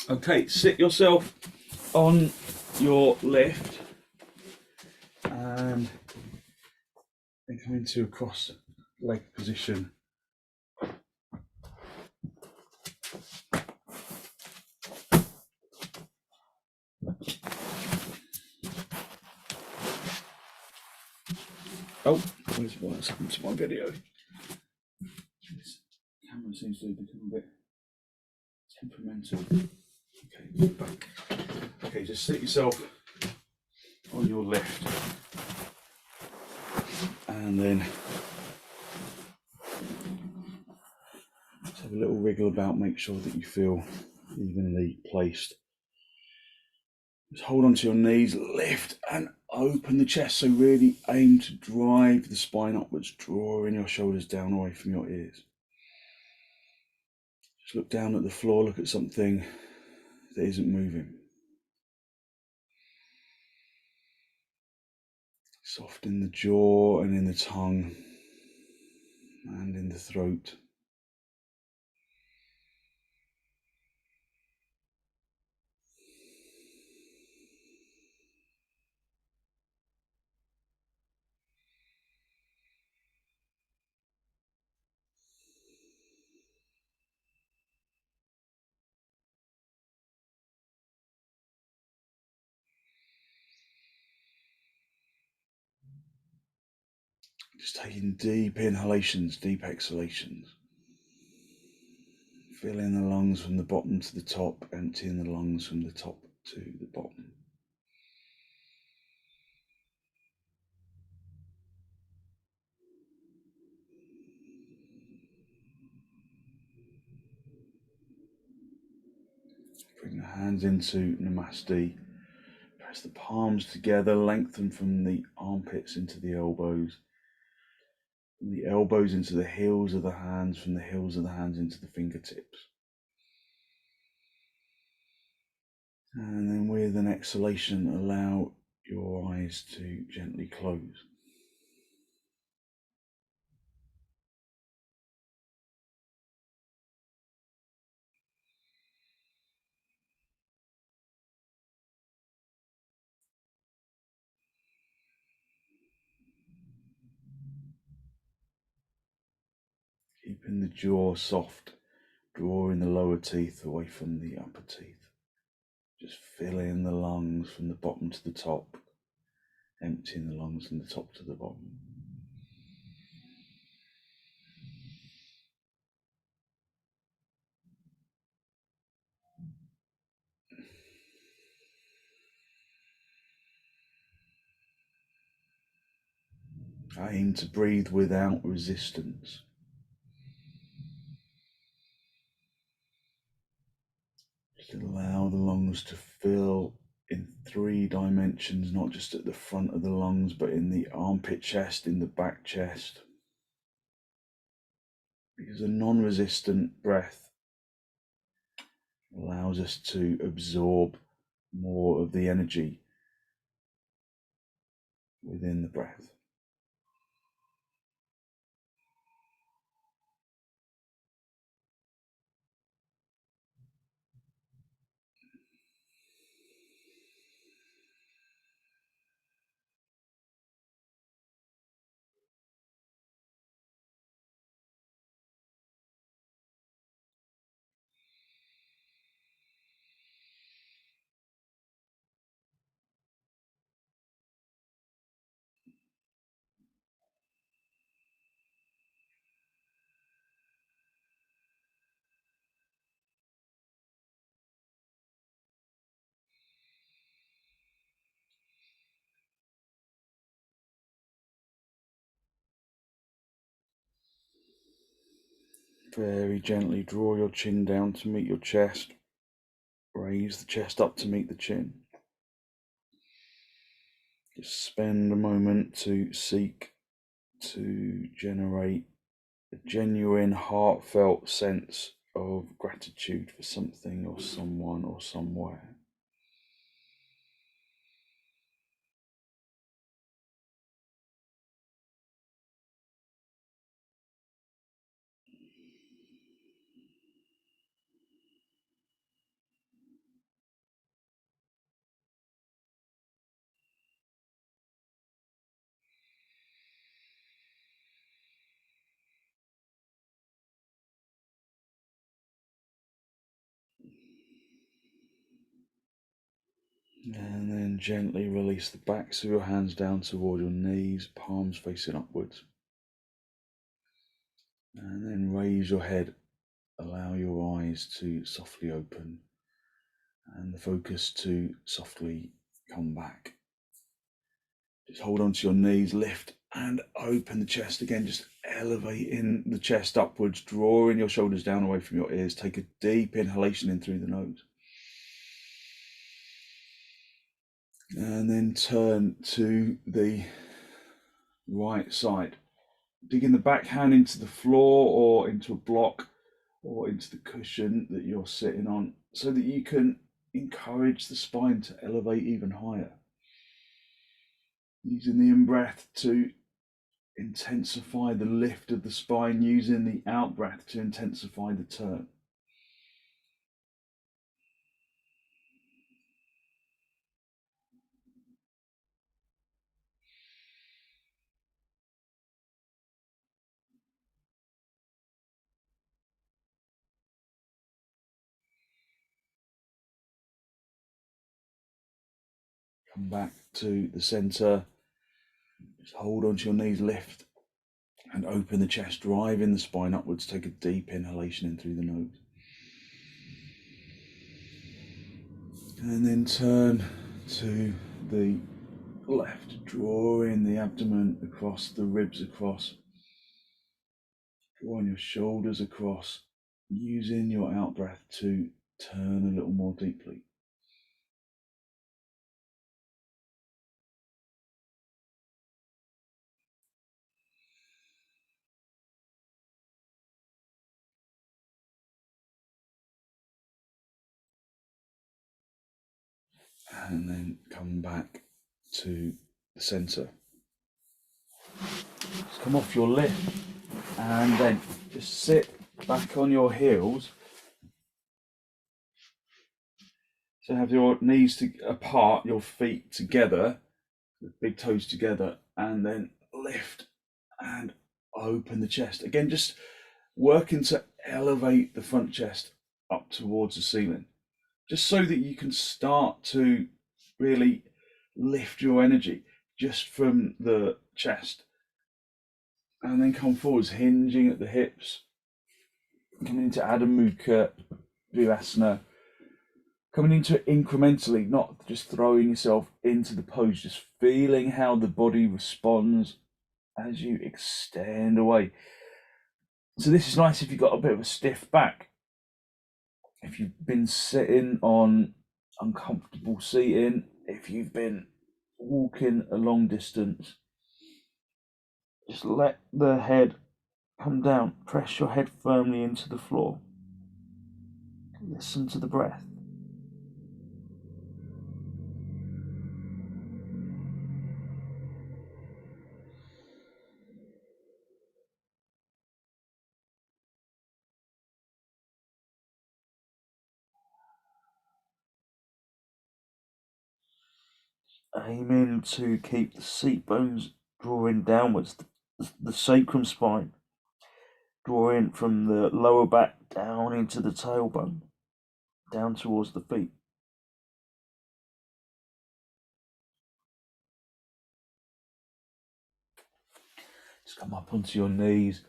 Okay, sit yourself on your left and then come into a cross leg position. Oh, what's happened to my video? This camera seems to have become a bit temperamental. Okay, back. Okay, just sit yourself on your left and then just have a little wriggle about, make sure that you feel evenly placed. Just hold onto your knees, lift and open the chest. So really aim to drive the spine upwards, drawing your shoulders down away from your ears. Just look down at the floor, look at something that isn't moving. Soften the jaw and in the tongue and in the throat. Just taking deep inhalations, deep exhalations. Filling the lungs from the bottom to the top, emptying the lungs from the top to the bottom. Bring the hands into Namaste. Press the palms together, lengthen from the armpits into the elbows. From the elbows into the heels of the hands, from the heels of the hands into the fingertips. And then with an exhalation, allow your eyes to gently close. Keeping the jaw soft, drawing the lower teeth away from the upper teeth. Just filling the lungs from the bottom to the top, emptying the lungs from the top to the bottom. Aim to breathe without resistance. Just allow the lungs to fill in 3 dimensions, not just at the front of the lungs, but in the armpit chest, in the back chest. Because a non-resistant breath allows us to absorb more of the energy within the breath. Very gently draw your chin down to meet your chest. Raise the chest up to meet the chin. Just spend a moment to seek to generate a genuine, heartfelt sense of gratitude for something or someone or somewhere. And then gently release the backs of your hands down toward your knees, palms facing upwards. And then raise your head, allow your eyes to softly open and the focus to softly come back. Just hold on to your knees, lift and open the chest again, just elevating the chest upwards, drawing your shoulders down away from your ears. Take a deep inhalation in through the nose. And then turn to the right side. Digging the back hand into the floor or into a block or into the cushion that you're sitting on so that you can encourage the spine to elevate even higher. Using the in-breath to intensify the lift of the spine, using the out-breath to intensify the turn. Come back to the center. Just hold onto your knees, lift and open the chest, driving the spine upwards. Take a deep inhalation in through the nose. And then turn to the left, drawing the abdomen across, the ribs across, drawing your shoulders across, using your out breath to turn a little more deeply. And then come back to the center. Just come off your lift and then just sit back on your heels. So have your knees apart, your feet together, the big toes together, and then lift and open the chest. Again, just working to elevate the front chest up towards the ceiling, just so that you can start to really lift your energy just from the chest. And then come forwards, hinging at the hips, coming into Adho Mukha Virasana, coming into it incrementally, not just throwing yourself into the pose, just feeling how the body responds as you extend away. So this is nice if you've got a bit of a stiff back. If you've been sitting on uncomfortable seating, if you've been walking a long distance, just let the head come down, press your head firmly into the floor. Listen to the breath. Aiming to keep the seat bones drawing downwards, the sacrum spine drawing from the lower back down into the tailbone, down towards the feet. Just come up onto your knees,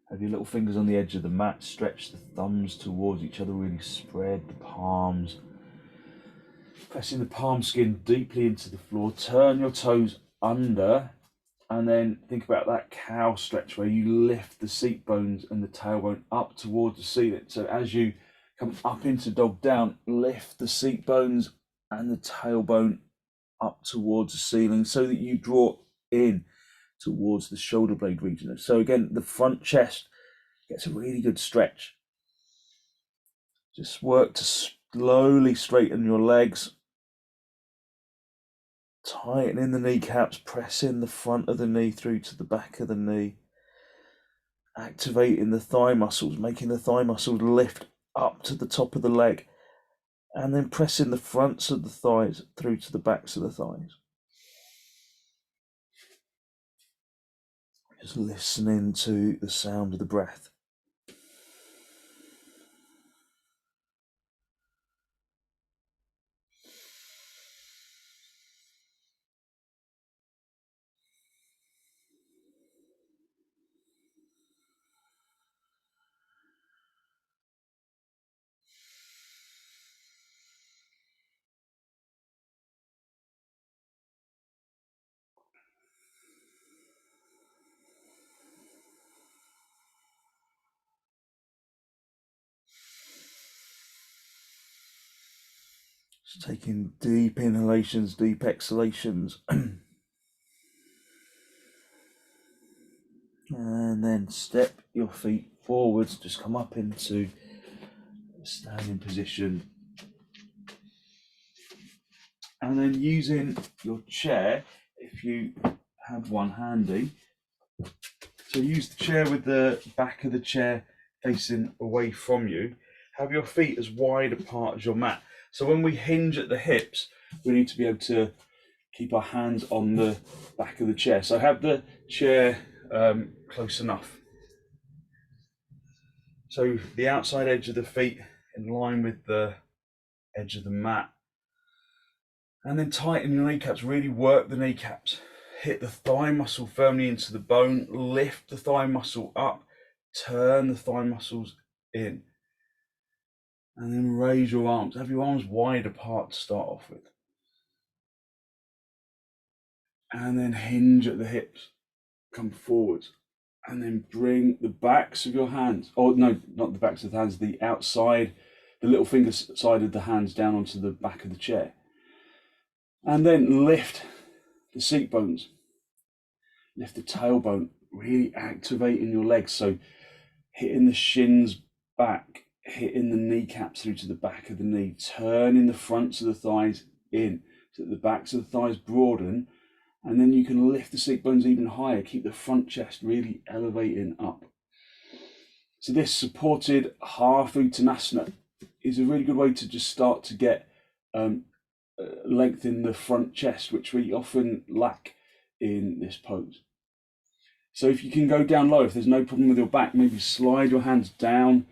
have your little fingers on the edge of the mat, stretch the thumbs towards each other, really spread the palms, pressing the palm skin deeply into the floor, turn your toes under, and then think about that cow stretch where you lift the seat bones and the tailbone up towards the ceiling. So as you come up into dog down, lift the seat bones and the tailbone up towards the ceiling so that you draw in towards the shoulder blade region. So again, the front chest gets a really good stretch. Just work to slowly straighten your legs, tightening the kneecaps, pressing the front of the knee through to the back of the knee, activating the thigh muscles, making the thigh muscles lift up to the top of the leg, and then pressing the fronts of the thighs through to the backs of the thighs. Just listening to the sound of the breath. Just taking deep inhalations, deep exhalations. And then step your feet forwards, just come up into a standing position. And then using your chair, if you have one handy, so use the chair with the back of the chair facing away from you. Have your feet as wide apart as your mat. So when we hinge at the hips, we need to be able to keep our hands on the back of the chair. So have the chair close enough. So the outside edge of the feet in line with the edge of the mat. And then tighten your kneecaps, really work the kneecaps. Hit the thigh muscle firmly into the bone, lift the thigh muscle up, turn the thigh muscles in. And then raise your arms. Have your arms wide apart to start off with. And then hinge at the hips. Come forwards. And then bring the backs of your hands, oh no, not the backs of the hands, the outside, the little finger side of the hands down onto the back of the chair. And then lift the seat bones. Lift the tailbone, really activating your legs. So hitting the shins back, hitting the kneecaps through to the back of the knee, turning the fronts of the thighs in so that the backs of the thighs broaden, and then you can lift the seat bones even higher, keep the front chest really elevating up. So this supported half uttanasana is a really good way to just start to get length in the front chest, which we often lack in this pose. So if you can go down low, if there's no problem with your back, maybe slide your hands down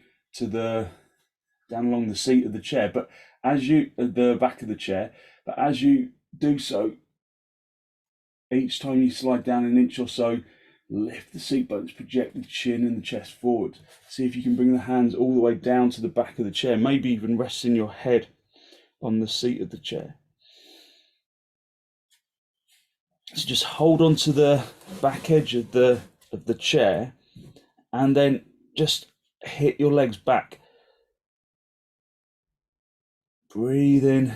along the seat of the chair, but as you, the back of the chair, but as you do so, each time you slide down an inch or so, lift the seat bones, project the chin and the chest forward. See if you can bring the hands all the way down to the back of the chair, maybe even resting your head on the seat of the chair. So just hold on to the back edge of the chair, and then just hit your legs back. Breathe in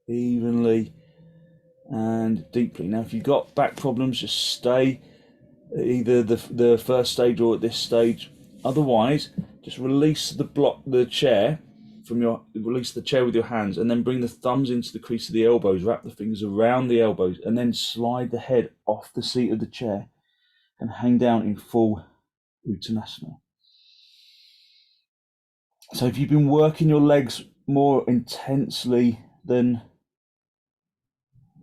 evenly and deeply. Now, if you've got back problems, just stay either the first stage or at this stage. Otherwise, just release the chair release the chair with your hands, and then bring the thumbs into the crease of the elbows, wrap the fingers around the elbows, and then slide the head off the seat of the chair and hang down in full uttanasana. So if you've been working your legs more intensely than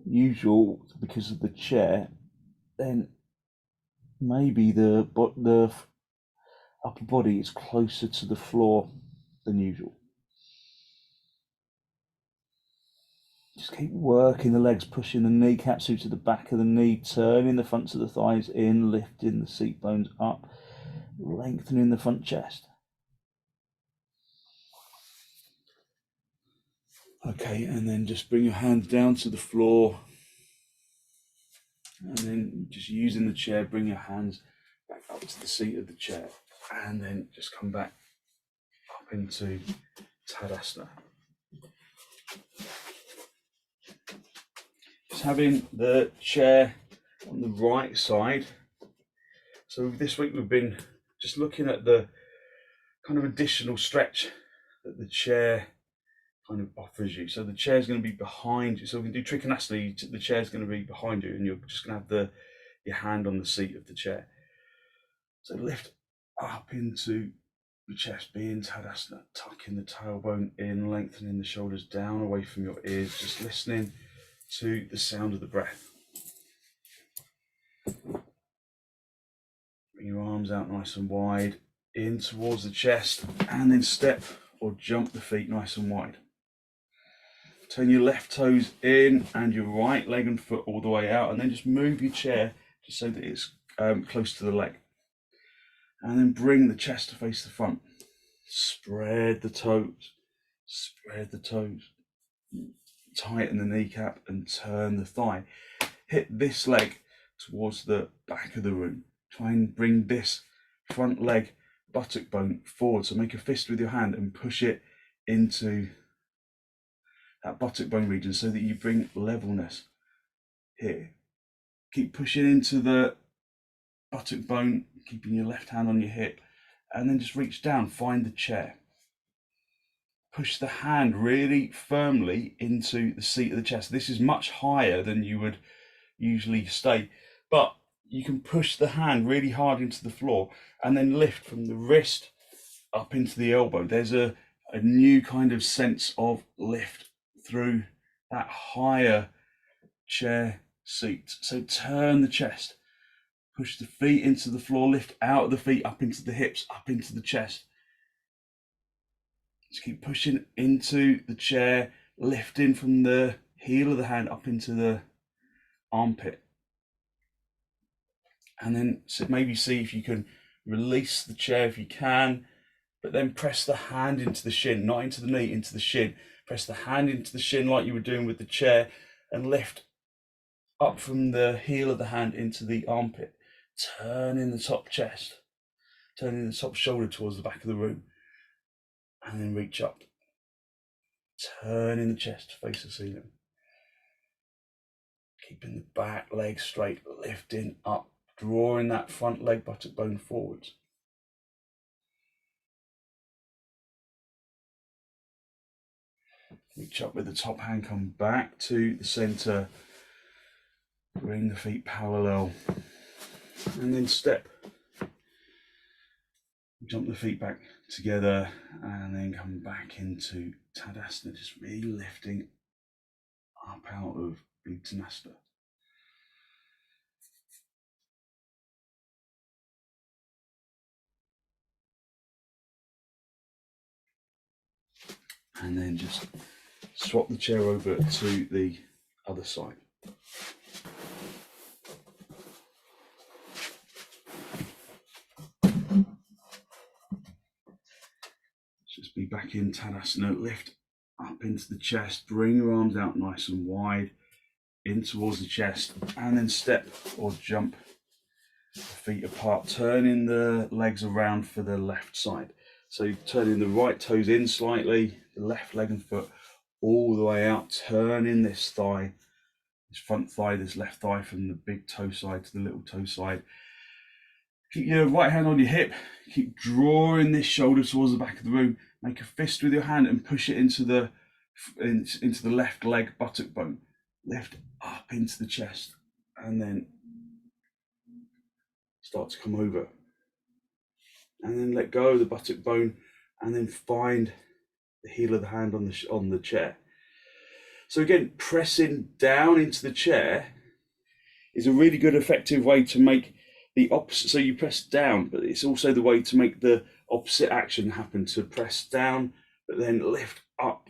usual because of the chair, then maybe the upper body is closer to the floor than usual. Just keep working the legs, pushing the kneecaps through to the back of the knee, turning the fronts of the thighs in, lifting the seat bones up, lengthening the front chest. Okay, and then just bring your hands down to the floor. And then just using the chair, bring your hands back up to the seat of the chair. And then just come back up into Tadasana. Just having the chair on the right side. So this week we've been just looking at the kind of additional stretch that the chair kind of offers you. So the chair is going to be behind you. So we can do trikonasana, the chair is going to be behind you, and you're just going to have your hand on the seat of the chair. So lift up into the chest, be in Tadasana, tucking the tailbone in, lengthening the shoulders down away from your ears, just listening to the sound of the breath. Bring your arms out nice and wide, in towards the chest, and then step or jump the feet nice and wide. Turn your left toes in and your right leg and foot all the way out, and then just move your chair just so that it's close to the leg. And then bring the chest to face the front. Spread the toes, tighten the kneecap and turn the thigh. Hit this leg towards the back of the room. Try and bring this front leg buttock bone forward. So make a fist with your hand and push it into that buttock bone region, so that you bring levelness here. Keep pushing into the buttock bone, keeping your left hand on your hip, and then just reach down, find the chair. Push the hand really firmly into the seat of the chest. This is much higher than you would usually stay, but you can push the hand really hard into the floor and then lift from the wrist up into the elbow. There's a new kind of sense of lift through that higher chair seat. So turn the chest, push the feet into the floor, lift out of the feet, up into the hips, up into the chest. Just keep pushing into the chair, lifting from the heel of the hand up into the armpit. And then maybe see if you can release the chair if you can, but then press the hand into the shin, not into the knee, into the shin. Press the hand into the shin like you were doing with the chair, and lift up from the heel of the hand into the armpit. Turning the top chest, turning the top shoulder towards the back of the room, and then reach up. Turning the chest to face the ceiling. Keeping the back leg straight, lifting up, drawing that front leg buttock bone forwards. Reach up with the top hand, come back to the center. Bring the feet parallel, and then step. Jump the feet back together, and then come back into Tadasana, just really lifting up out of Uttanasana. And then just swap the chair over to the other side. Just be back in Tadasana, lift up into the chest, bring your arms out nice and wide in towards the chest, and then step or jump the feet apart, turning the legs around for the left side. So turning the right toes in slightly, the left leg and foot all the way out, turning this thigh, this front thigh, this left thigh from the big toe side to the little toe side. Keep your right hand on your hip, keep drawing this shoulder towards the back of the room. Make a fist with your hand and push it into the left leg buttock bone. Lift up into the chest, and then start to come over. And then let go of the buttock bone, and then find the heel of the hand on the chair. So again, pressing down into the chair is a really good effective way to make the opposite. So you press down, but it's also the way to make the opposite action happen, to press down but then lift up.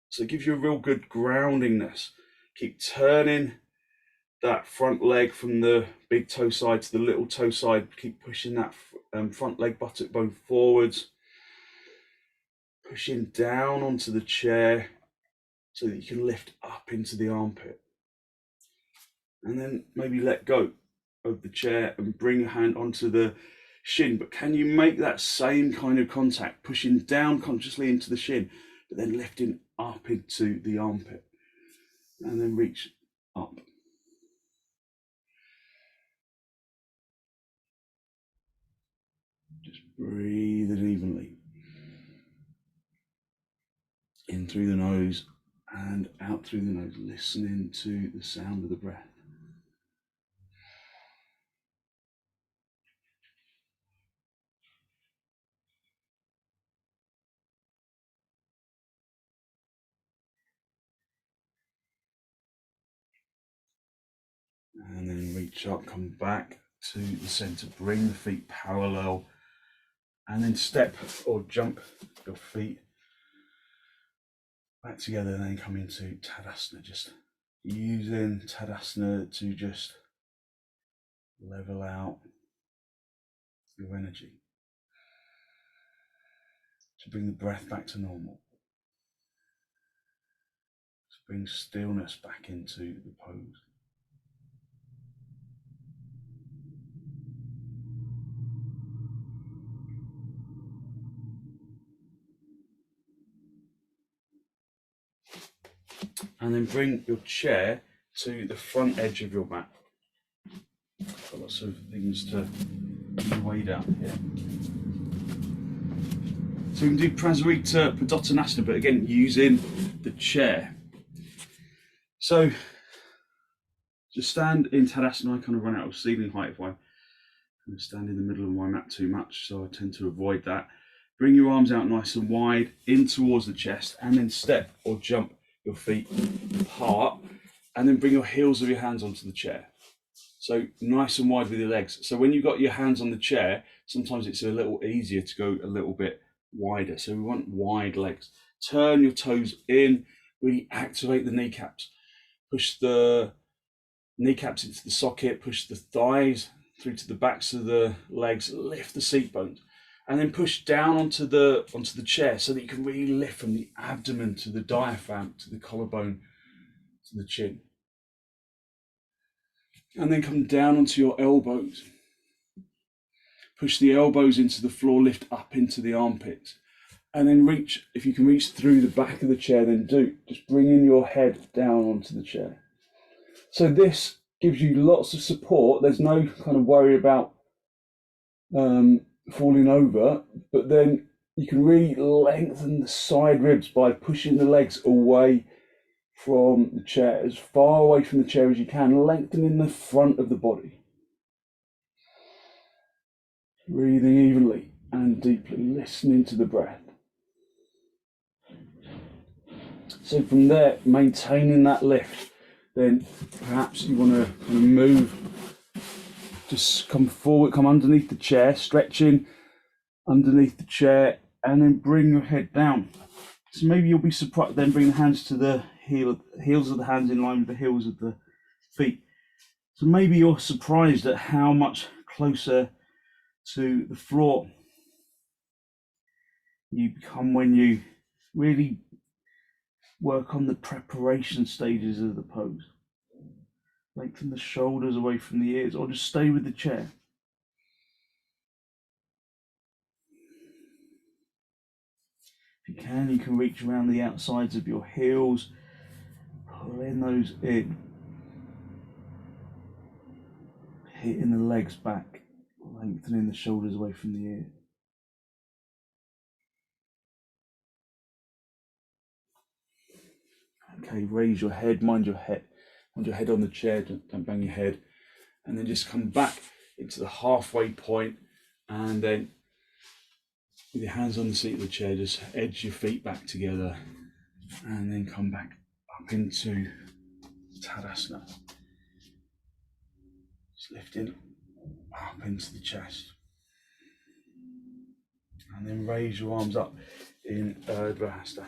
So it gives you a real good groundingness. Keep turning that front leg from the big toe side to the little toe side. Keep pushing that front leg buttock bone forwards, pushing down onto the chair so that you can lift up into the armpit. And then maybe let go of the chair and bring your hand onto the shin. But can you make that same kind of contact, pushing down consciously into the shin, but then lifting up into the armpit, and then reach up. Just breathing evenly in through the nose and out through the nose, listening to the sound of the breath. And then reach up, come back to the center, bring the feet parallel, and then step or jump your feet back together, and then come into Tadasana, just using Tadasana to just level out your energy, to bring the breath back to normal, to bring stillness back into the pose. and then bring your chair to the front edge of your mat. Got lots of things to weigh down here. So we can do prasarita, padottanasana, but again using the chair. So just stand in Tadasana. I kind of run out of ceiling height if I stand in the middle of my mat too much, so I tend to avoid that. Bring your arms out nice and wide in towards the chest, and then step or jump your feet apart, and then bring your heels of your hands onto the chair. So nice and wide with your legs. So when you've got your hands on the chair, sometimes it's a little easier to go a little bit wider. So we want wide legs. Turn your toes in, really activate the kneecaps. Push the kneecaps into the socket, push the thighs through to the backs of the legs, lift the seat bones, and then push down onto the chair so that you can really lift from the abdomen to the diaphragm, to the collarbone, to the chin. And then come down onto your elbows. Push the elbows into the floor, lift up into the armpits. And then reach, if you can reach through the back of the chair, then do. Just bringing your head down onto the chair. So this gives you lots of support. There's no kind of worry about falling over, but then you can really lengthen the side ribs by pushing the legs away from the chair, as far away from the chair as you can, lengthening the front of the body. Breathing evenly and deeply, listening to the breath. So from there, maintaining that lift, then perhaps you want to kind of move, just come forward, come underneath the chair, stretching underneath the chair, and then bring your head down. So maybe you'll be surprised, then bring the hands to the heels of the hands in line with the heels of the feet. So maybe you're surprised at how much closer to the floor you become when you really work on the preparation stages of the pose. Lengthen the shoulders away from the ears, or just stay with the chair. If you can reach around the outsides of your heels, pulling those in, hitting the legs back, lengthening the shoulders away from the ears. Okay, raise your head, mind your head on the chair, don't bang your head, and then just come back into the halfway point, and then with your hands on the seat of the chair, just edge your feet back together, and then come back up into Tadasana. Just lifting up into the chest, and then raise your arms up in advisable.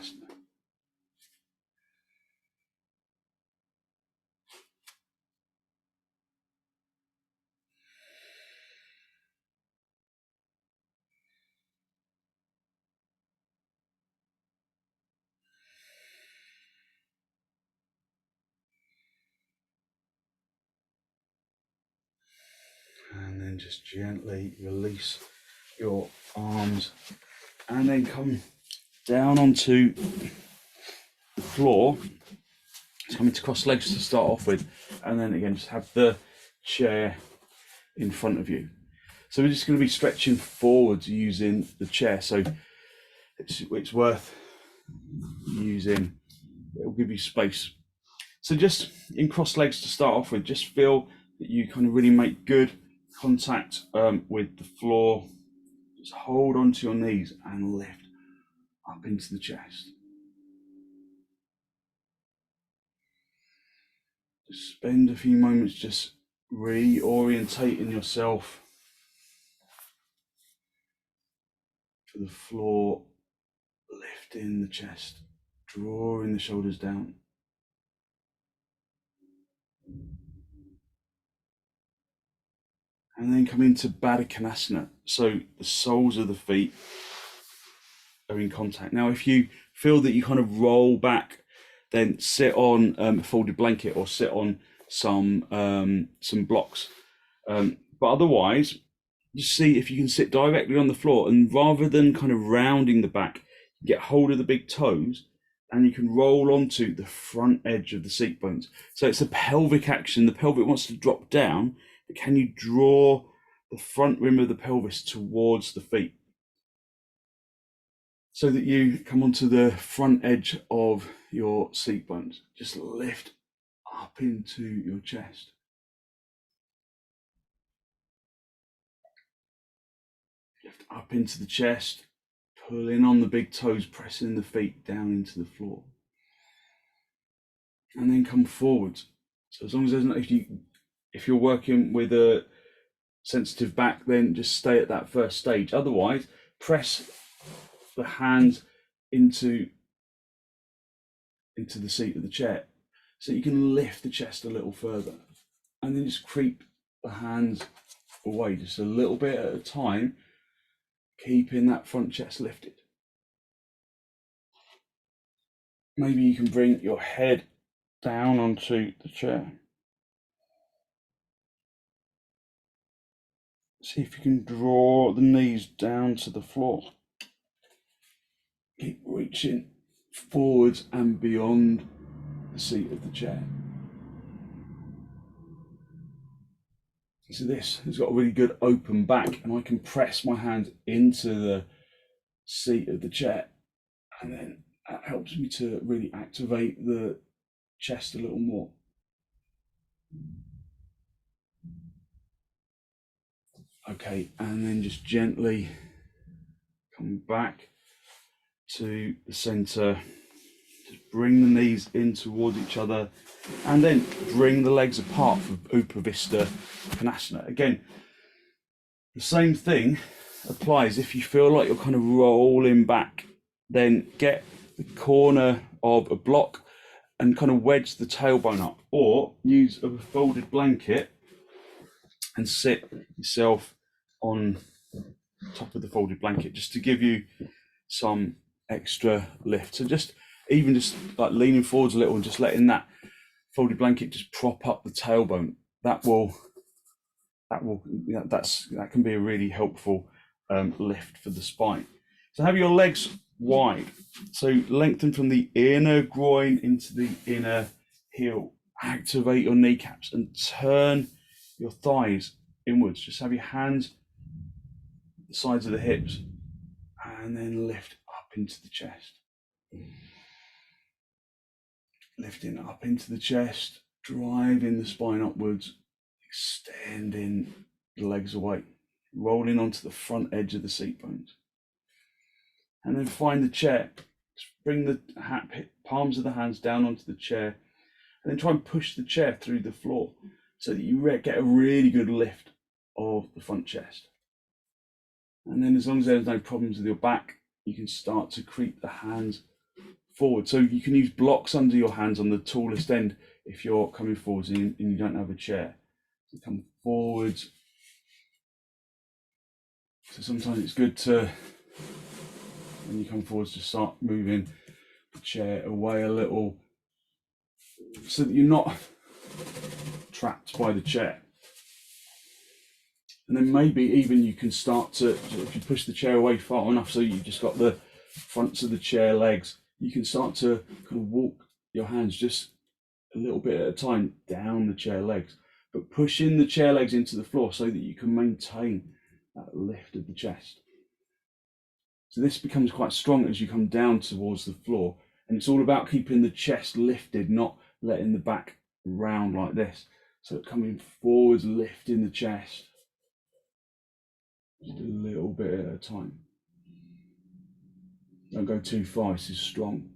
And then just gently release your arms, and then come down onto the floor. Come into cross legs to start off with, and then again just have the chair in front of you. So we're just going to be stretching forwards using the chair, so it's worth using. It will give you space. So just in cross legs to start off with, just feel that you kind of really make good contact with the floor. Just hold onto your knees and lift up into the chest. Just spend a few moments just reorientating yourself to the floor, lifting the chest, drawing the shoulders down. And then come into baddha. So the soles of the feet are in contact. Now, if you feel that you kind of roll back, then sit on a folded blanket or sit on some blocks. But otherwise, just see if you can sit directly on the floor, and rather than kind of rounding the back, get hold of the big toes and you can roll onto the front edge of the seat bones. So it's a pelvic action. The pelvic wants to drop down, but can you draw the front rim of the pelvis towards the feet so that you come onto the front edge of your seat bones? Just lift up into your chest. Lift up into the chest, pulling on the big toes, pressing the feet down into the floor. And then come forwards. So as long as there's not, if you're working with a sensitive back, then just stay at that first stage. Otherwise, press the hands into the seat of the chair so you can lift the chest a little further, and then just creep the hands away just a little bit at a time, keeping that front chest lifted. Maybe you can bring your head down onto the chair. See if you can draw the knees down to the floor. Keep reaching forwards and beyond the seat of the chair. So this has got a really good open back, and I can press my hand into the seat of the chair, and then that helps me to really activate the chest a little more. Okay, and then just gently come back to the center. Just bring the knees in towards each other, and then bring the legs apart for upavistha konasana. Again, the same thing applies. If you feel like you're kind of rolling back, then get the corner of a block and kind of wedge the tailbone up, or use a folded blanket and sit yourself on top of the folded blanket just to give you some extra lift. So just like leaning forwards a little and just letting that folded blanket just prop up the tailbone, that can be a really helpful lift for the spine. So have your legs wide, so lengthen from the inner groin into the inner heel. Activate your kneecaps and turn your thighs inwards. Just have your hands at the sides of the hips, and then lift up into the chest. Lifting up into the chest, driving the spine upwards, extending the legs away, rolling onto the front edge of the seat bones. And then find the chair. Just bring the palms of the hands down onto the chair, and then try and push the chair through the floor so that you get a really good lift of the front chest. And then as long as there's no problems with your back, you can start to creep the hands forward. So you can use blocks under your hands on the tallest end if you're coming forwards and you don't have a chair. So come forwards. So sometimes it's good to, when you come forwards, to start moving the chair away a little so that you're not trapped by the chair. And then maybe even you can start to, if you push the chair away far enough so you've just got the fronts of the chair legs, you can start to kind of walk your hands just a little bit at a time down the chair legs, but pushing the chair legs into the floor so that you can maintain that lift of the chest. So this becomes quite strong as you come down towards the floor, and it's all about keeping the chest lifted, not letting the back round like this. So coming forwards, lifting the chest, just a little bit at a time. Don't go too far, this is strong.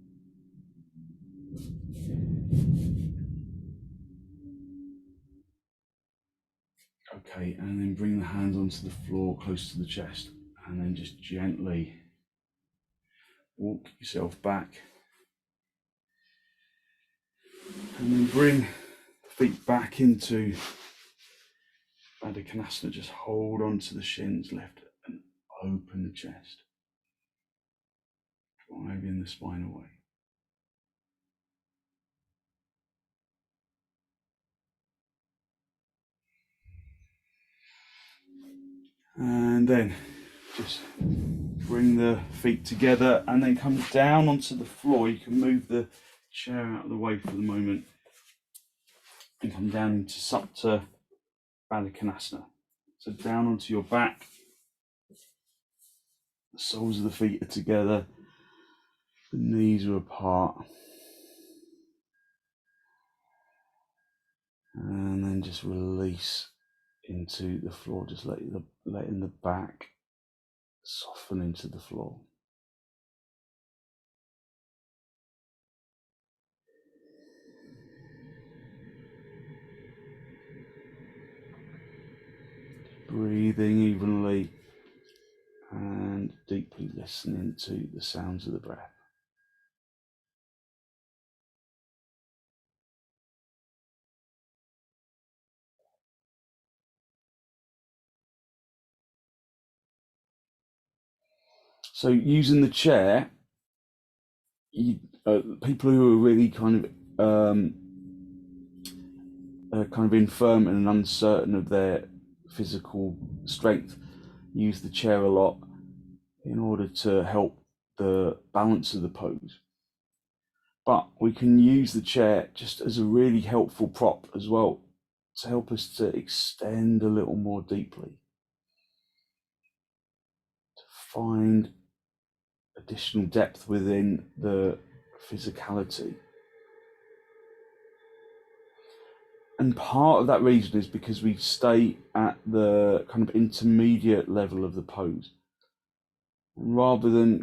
Okay, and then bring the hands onto the floor close to the chest, and then just gently walk yourself back. And then bring the feet back into padottanasana. Just hold on to the shins, lift and open the chest, driving the spine away. And then just bring the feet together and then come down onto the floor. You can move the chair out of the way for the moment and come down into supta, padottanasana. So down onto your back, the soles of the feet are together, the knees are apart, and then just release into the floor, just letting the back soften into the floor. Breathing evenly and deeply listening to the sounds of the breath. So using the chair, people who are really kind of infirm and uncertain of their physical strength use the chair a lot in order to help the balance of the pose. But we can use the chair just as a really helpful prop as well to help us to extend a little more deeply, to find additional depth within the physicality. And part of that reason is because we stay at the kind of intermediate level of the pose, rather than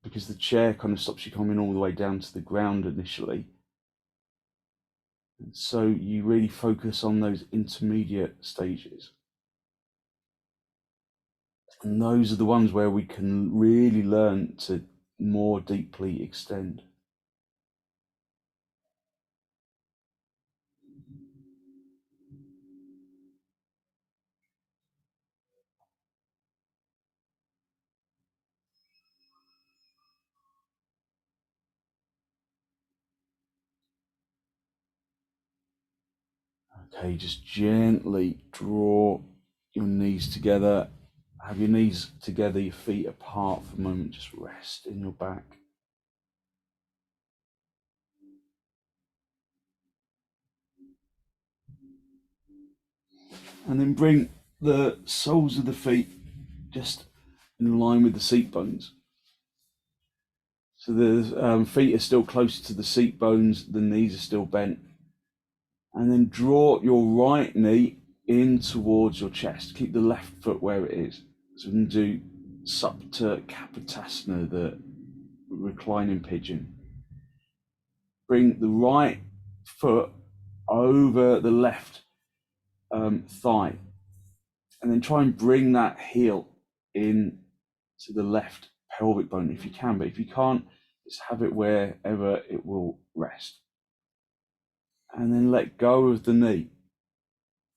because the chair kind of stops you coming all the way down to the ground initially. And so you really focus on those intermediate stages. And those are the ones where we can really learn to more deeply extend. Okay, just gently draw your knees together. Have your knees together, your feet apart for a moment. Just rest in your back. And then bring the soles of the feet just in line with the seat bones. So the feet are still close to the seat bones, the knees are still bent. And then draw your right knee in towards your chest. Keep the left foot where it is. So we can do supta kapotasana, the reclining pigeon. Bring the right foot over the left thigh, and then try and bring that heel in to the left pelvic bone if you can, but if you can't, just have it wherever it will rest. And then let go of the knee.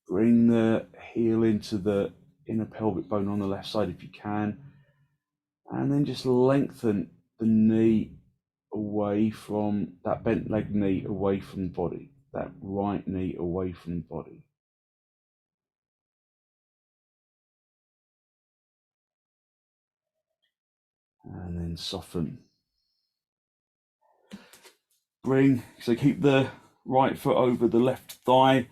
Bring the heel into the inner pelvic bone on the left side if you can, and then just lengthen the knee away from that bent leg knee, away from the body, that right knee away from the body. And then soften. So keep the right foot over the left thigh,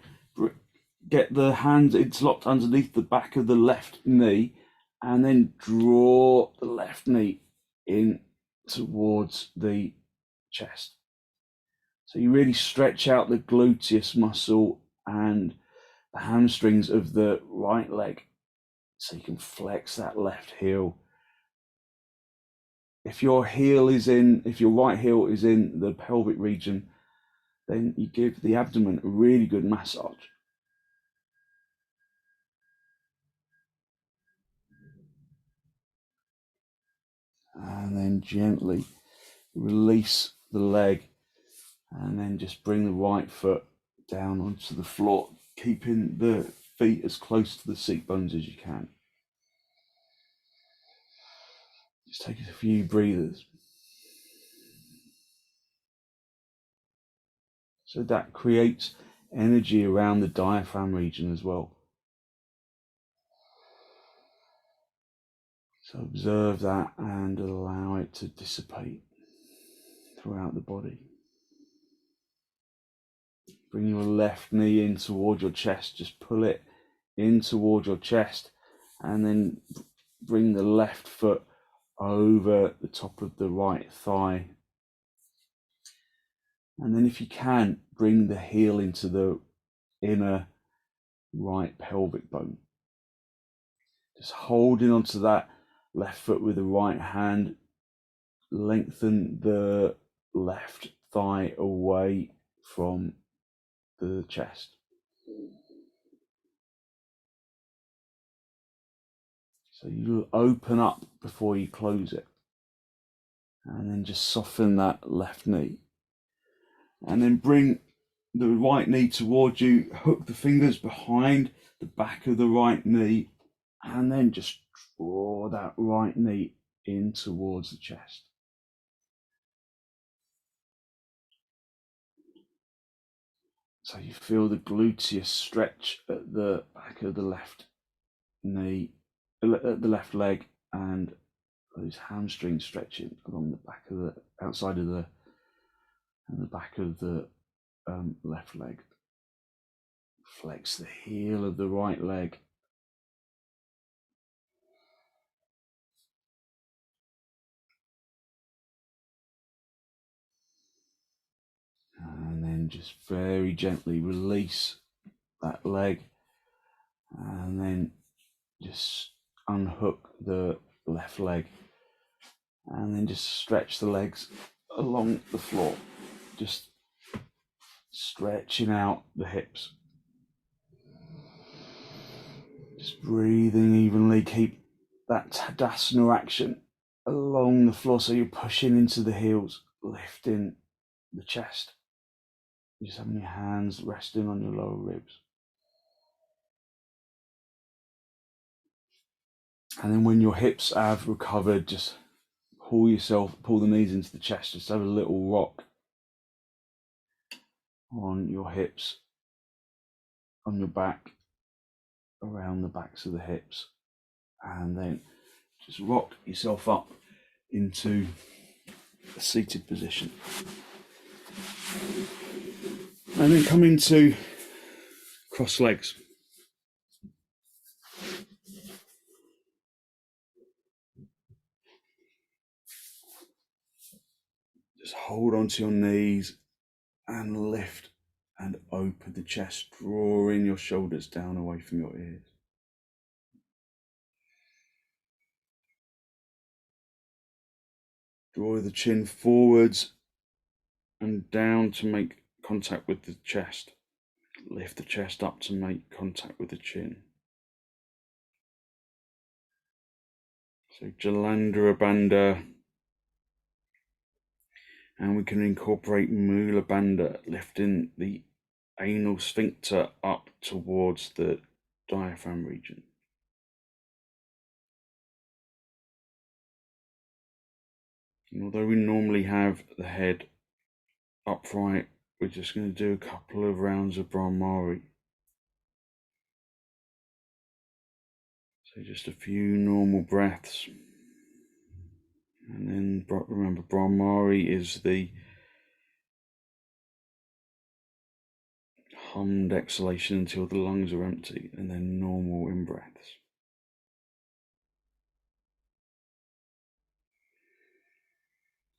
get the hands interlocked underneath the back of the left knee, and then draw the left knee in towards the chest. So you really stretch out the gluteus muscle and the hamstrings of the right leg, so you can flex that left heel. If your right heel is in the pelvic region, then you give the abdomen a really good massage. And then gently release the leg, and then just bring the right foot down onto the floor, keeping the feet as close to the seat bones as you can. Just take a few breathers. So that creates energy around the diaphragm region as well. So observe that and allow it to dissipate throughout the body. Bring your left knee in toward your chest. Just pull it in toward your chest, and then bring the left foot over the top of the right thigh. And then if you can, bring the heel into the inner right pelvic bone. Just holding onto that left foot with the right hand, lengthen the left thigh away from the chest. So you open up before you close it. And then just soften that left knee. And then bring the right knee towards you, hook the fingers behind the back of the right knee, and then just draw that right knee in towards the chest. So you feel the gluteus stretch at the back of the left knee, at the left leg, and those hamstrings stretching along the back of the outside of the and the back of the left leg. Flex the heel of the right leg. And then just very gently release that leg, and then just unhook the left leg, and then just stretch the legs along the floor, just stretching out the hips. Just breathing evenly, keep that Tadasana action along the floor, so you're pushing into the heels, lifting the chest. Just having your hands resting on your lower ribs. And then when your hips have recovered, just pull the knees into the chest, just have a little rock on your hips, on your back, around the backs of the hips, and then just rock yourself up into a seated position. And then come into cross legs. Just hold onto your knees and lift and open the chest, drawing your shoulders down away from your ears. Draw the chin forwards and down to make contact with the chest. Lift the chest up to make contact with the chin. So Jalandhara Bandha, and we can incorporate Mula Bandha, lifting the anal sphincter up towards the diaphragm region. And although we normally have the head upright, we're just going to do a couple of rounds of brahmari. So just a few normal breaths. And then remember, brahmari is the hummed exhalation until the lungs are empty, and then normal in-breaths.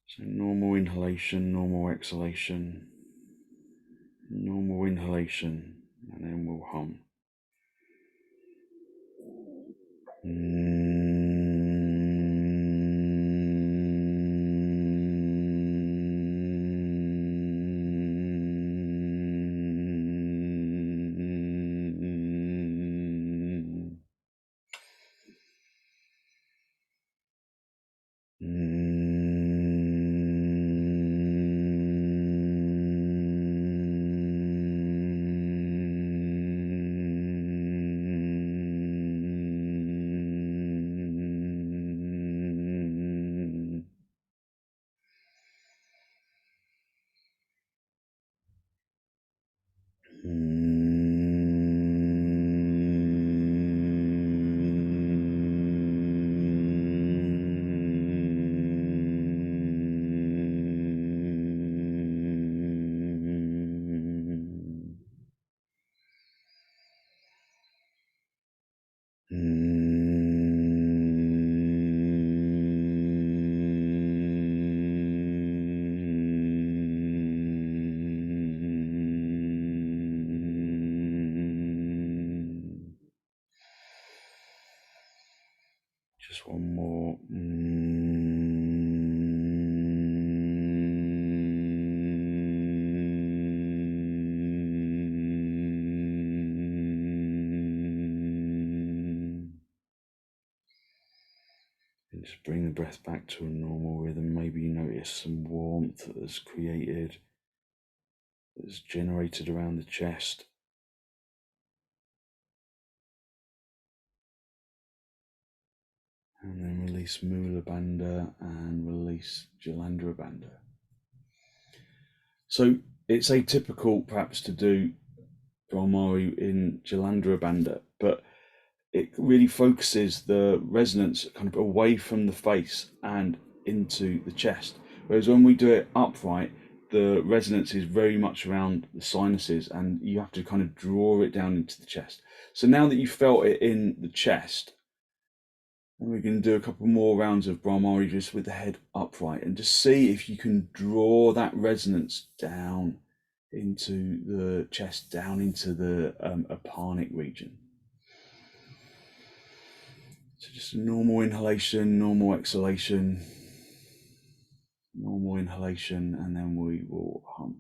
So normal inhalation, normal exhalation, normal inhalation, and then we'll hum. Just bring the breath back to a normal rhythm. Maybe you notice some warmth that's created, that's generated around the chest. And then release Mula Bandha and release Jalandhara Bandha. So it's atypical perhaps to do brahmari in Jalandhara Bandha, but it really focuses the resonance kind of away from the face and into the chest. Whereas when we do it upright, the resonance is very much around the sinuses and you have to kind of draw it down into the chest. So now that you felt it in the chest, and we're going to do a couple more rounds of brahmari just with the head upright and just see if you can draw that resonance down into the chest, down into the apanic region. So just a normal inhalation, normal exhalation, normal inhalation, and then we will hum.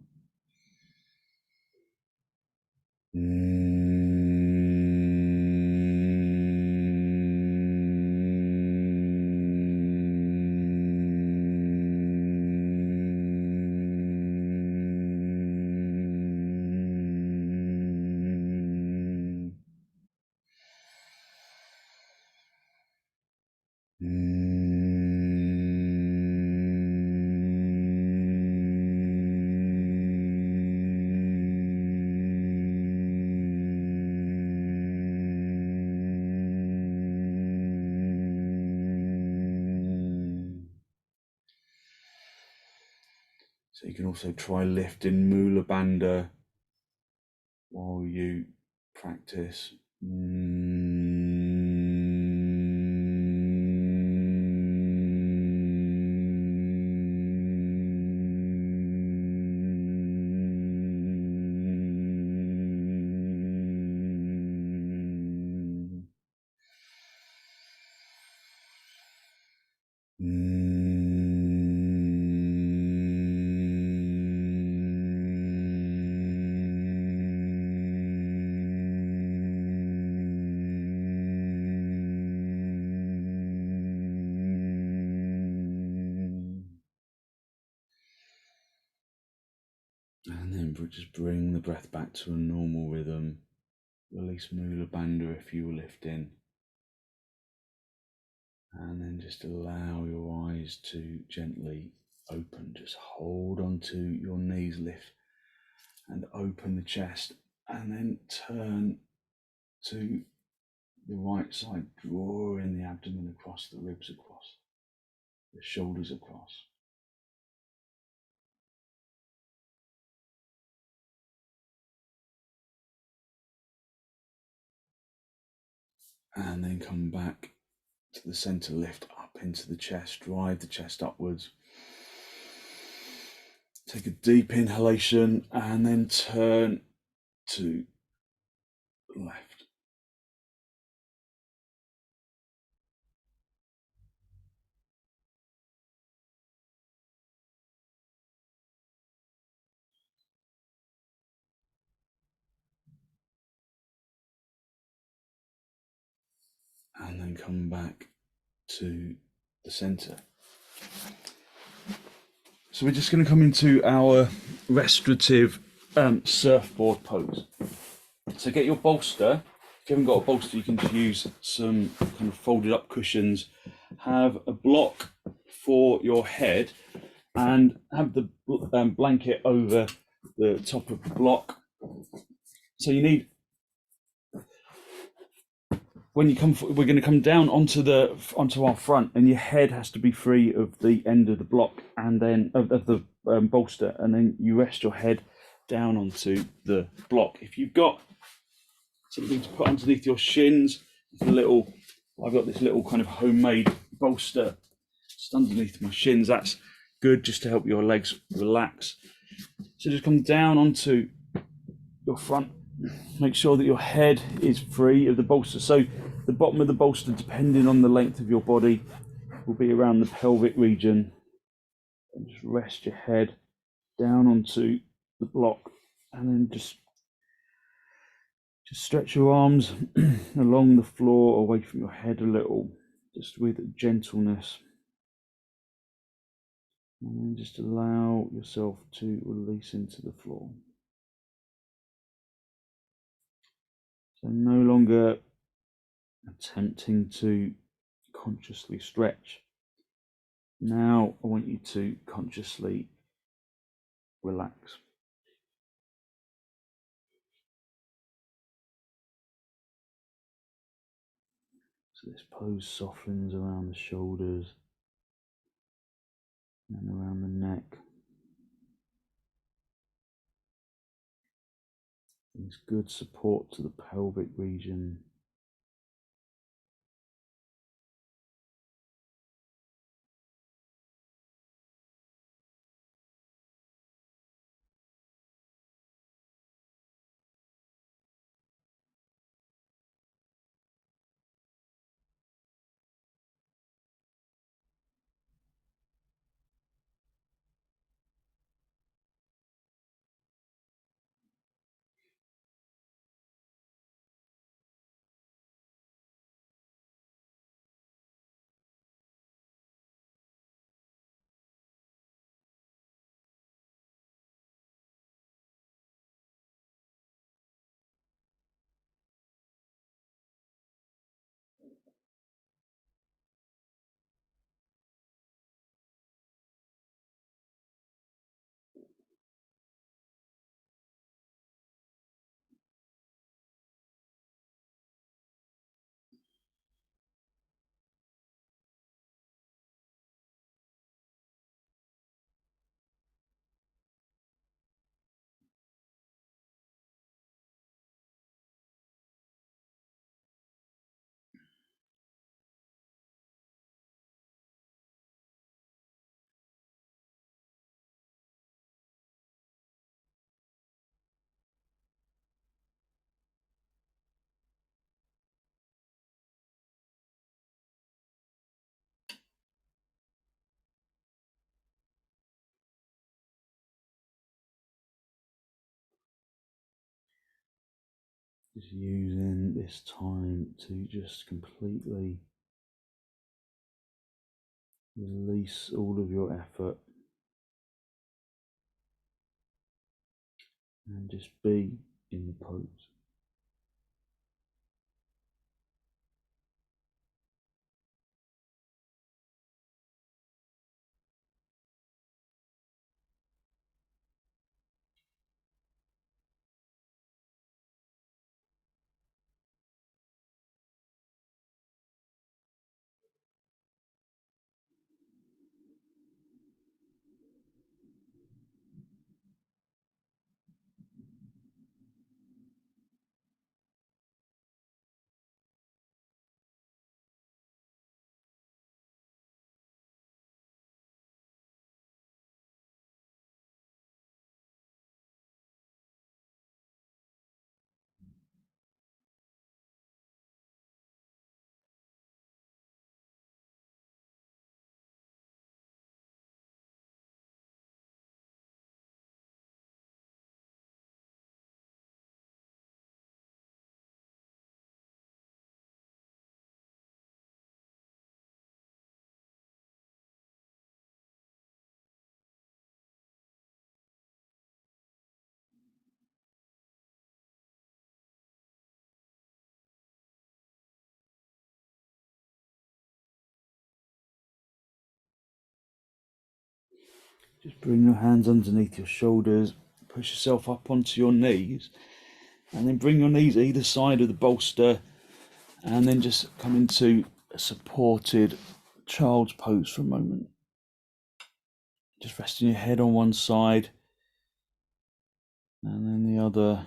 So you can also try lifting Mula Bandha while you practice. And then just bring the breath back to a normal rhythm. Release Mula Bandha if you were lifting. And then just allow your eyes to gently open. Just hold onto your knees, lift and open the chest. And then turn to the right side, drawing the abdomen across, the ribs across, the shoulders across. And then come back to the center, lift up into the chest, drive the chest upwards. Take a deep inhalation and then turn to the left. And then come back to the center. So we're just going to come into our restorative surfboard pose. So get your bolster. If you haven't got a bolster, you can just use some kind of folded up cushions. Have a block for your head and have the blanket over the top of the block. So you need, when you come, we're going to come down onto our front, and your head has to be free of the end of the block, and then of the bolster, and then you rest your head down onto the block. If you've got something to put underneath your shins, I've got this little kind of homemade bolster just underneath my shins. That's good just to help your legs relax. So just come down onto your front. Make sure that your head is free of the bolster. So the bottom of the bolster, depending on the length of your body, will be around the pelvic region. And just rest your head down onto the block, and then just stretch your arms along the floor away from your head a little. just with gentleness. And then just allow yourself to release into the floor. So no longer attempting to consciously stretch. Now I want you to consciously relax. So this pose softens around the shoulders and around the neck. There's good support to the pelvic region. Just using this time to just completely release all of your effort and just be in the pose. Just bring your hands underneath your shoulders, push yourself up onto your knees, and then bring your knees either side of the bolster, and then just come into a supported child's pose for a moment. Just resting your head on one side and then the other.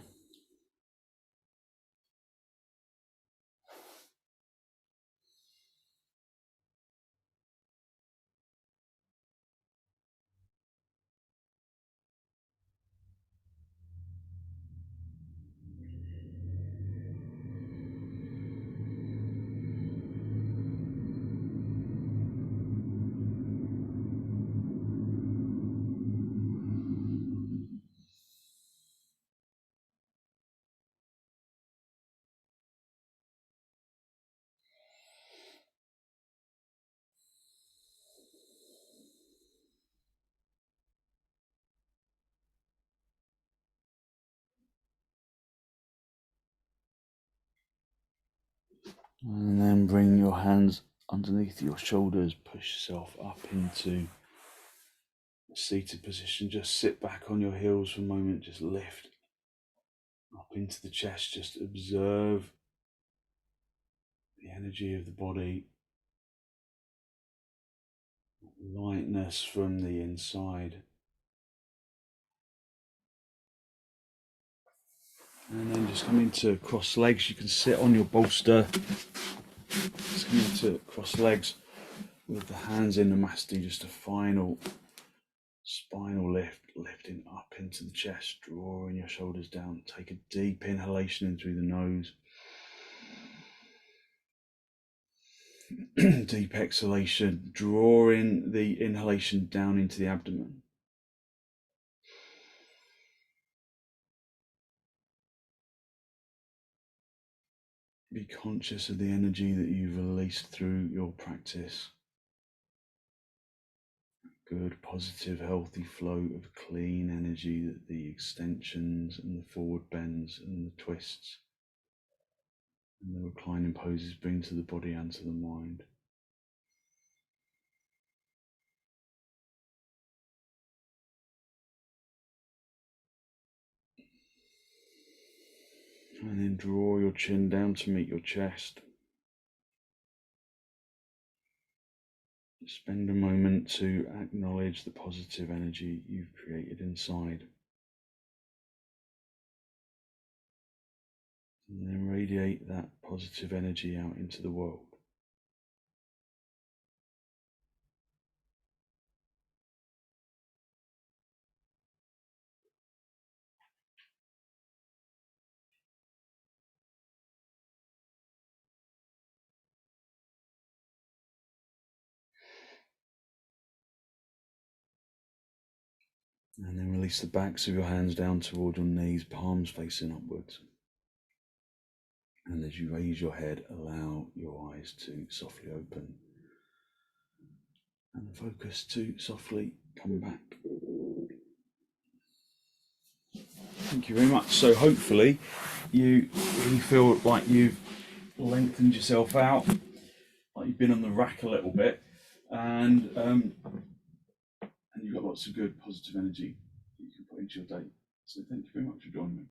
And then bring your hands underneath your shoulders, push yourself up into a seated position. Just sit back on your heels for a moment, just lift up into the chest, just observe the energy of the body, lightness from the inside. And then just come into cross legs. You can sit on your bolster. Just come into cross legs with the hands in the masti, just a final spinal lift, lifting up into the chest, drawing your shoulders down. Take a deep inhalation in through the nose. Deep exhalation, drawing the inhalation down into the abdomen. Be conscious of the energy that you've released through your practice. Good, positive, healthy flow of clean energy that the extensions and the forward bends and the twists and the reclining poses bring to the body and to the mind. And then draw your chin down to meet your chest. Spend a moment to acknowledge the positive energy you've created inside. And then radiate that positive energy out into the world. And then release the backs of your hands down toward your knees, palms facing upwards. And as you raise your head, allow your eyes to softly open and the focus to softly come back. Thank you very much. So hopefully you really feel like you've lengthened yourself out, like you've been on the rack a little bit, and you've got lots of good positive energy that you can put into your day. So thank you very much for joining me.